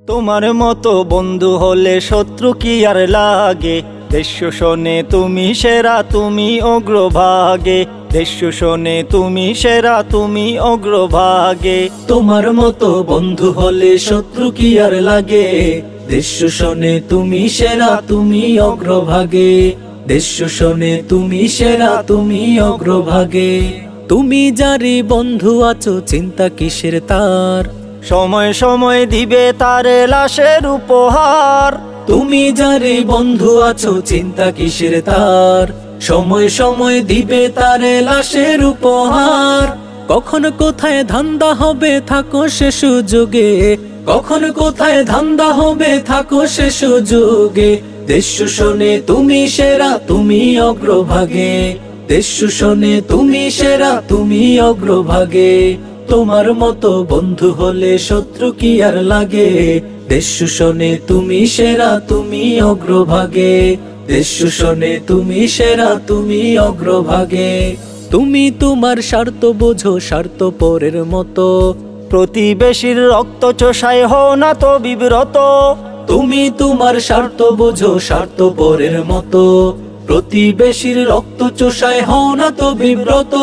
তোমার মতো বন্ধু হলে শত্রু কি আর লাগে। দেশ শোনে তুমি সেরা, তুমি অগ্রভাগে। দেশ শোনে তুমি সেরা, তুমি অগ্রভাগে। তোমার মতো বন্ধু হলে শত্রু কি আর লাগে। দেশ শোনে তুমি সেরা, তুমি অগ্রভাগে। দেশ শোনে তুমি সেরা, তুমি অগ্রভাগে। তুমি যারি বন্ধু আছো চিন্তা কিসের তার। সময় সময় দিবে তারে লাশের উপহার। তুমি যারে বন্ধু আছো চিন্তা কিসের তার। সময় সময় দিবে তারে লাশের উপহার। কখন কোথায় ধান্দা হবে থাকো সে সুযোগে। কখন কোথায় ধান্দা হবে থাকো সে সুযোগে। দেশ শোনে তুমি সেরা, তুমি অগ্রভাগে। দেশ শোনে তুমি সেরা, তুমি অগ্রভাগে। তোমার মতো বন্ধু হলে শত্রু কি আর লাগে। দেশ শোনে তুমি সেরা, তুমি অগ্রভাগে। দেশ শোনে তুমি সেরা, তুমি অগ্রভাগে। তুমি তোমার স্বার্থ বোঝো স্বার্থ পরের মতো। প্রতিবেশীর রক্ত চোষায় হও না তো বিব্রত। তুমি তোমার স্বার্থ বোঝো স্বার্থ পরের মতো। প্রতিবেশীর রক্ত চোষায় হও না তো বিব্রত।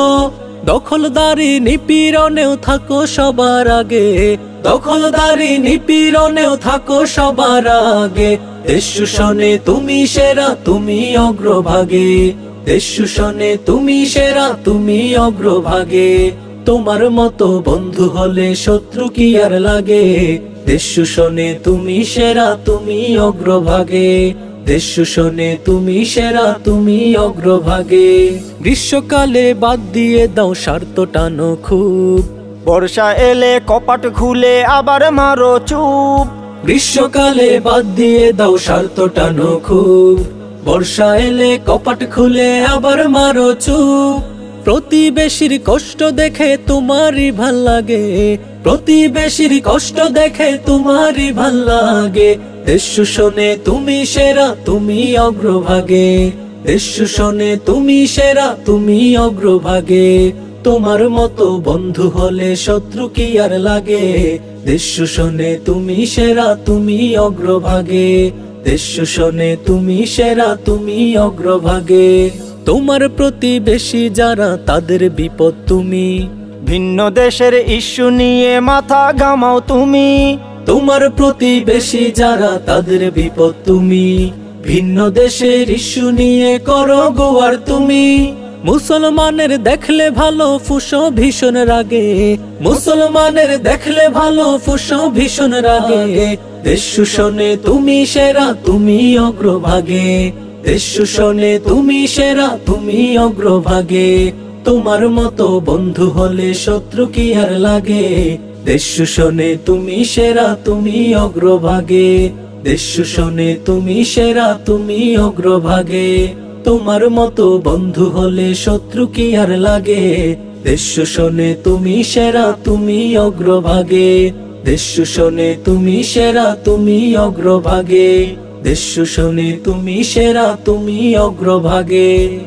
দখলদারি নিপীড়নেও থাকো সবার আগে। দখলদারি নিপীড়নেও থাকো সবার আগে। দেশ শোনে তুমি সেরা, তুমি অগ্রভাগে। দেশ শোনে তুমি সেরা, তুমি অগ্রভাগে। তোমার মতো বন্ধু হলে শত্রু কি আর লাগে। দেশ শোনে তুমি সেরা, তুমি অগ্রভাগে। দেশ শোনে তুমি সেরা, তুমি অগ্রভাগে। গ্রীষ্মকালে বাদ দিয়ে দাও স্বার্থ টানো খুব। বর্ষা এলে কপাট খুলে আবার মারো চুপ। গ্রীষ্মকালে বাদ দিয়ে দাও স্বার্থ টানো খুব। বর্ষা এলে কপাট খুলে আবার মারো চুপ। প্রতিবেশীর কষ্ট দেখে তোমারই ভাল লাগে। প্রতিবেশীর কষ্ট দেখে তোমারই ভাল লাগে। দেশ শোনে তুমি সেরা, তুমি অগ্রভাগে। দেশ শোনে তুমি সেরা, তুমি অগ্রভাগে। তোমার মতো বন্ধু হলে শত্রু কি আর লাগে। দেশ শোনে তুমি সেরা, তুমি অগ্রভাগে। দেশ শোনে তুমি সেরা, তুমি অগ্রভাগে। তোমার প্রতিবেশী যারা তাদের বিপদ তুমি। ভিন্ন দেশের ইস্যু নিয়ে মাথা ঘামাও তুমি। তোমার প্রতিবেশী যারা তাদের বিপদ তুমি। ভিন্ন দেশের ইস্যু নিয়ে করো গোয়ার তুমি। মুসলমানের দেখলে ভালো ফুসো ভীষণ রাগে। মুসলমানের দেখলে ভালো ফুসো ভীষণ রাগে। দেশ শোনে তুমি সেরা, তুমি অগ্রভাগে। দেশ শোনে তুমি সেরা, তুমি অগ্রভাগে। তোমার মতো বন্ধু হলে শত্রু কি আর লাগে। দেশ শোনে তুমি সেরা, তুমি অগ্রভাগে। দেশ শোনে তুমি সেরা, তুমি অগ্রভাগে। তোমার মতো বন্ধু হলে শত্রু কি আর লাগে। দেশ শোনে তুমি সেরা, তুমি অগ্রভাগে। দেশ শোনে তুমি সেরা, তুমি অগ্রভাগে। দেশ শোনে তুমি সেরা, তুমি অগ্রভাগে।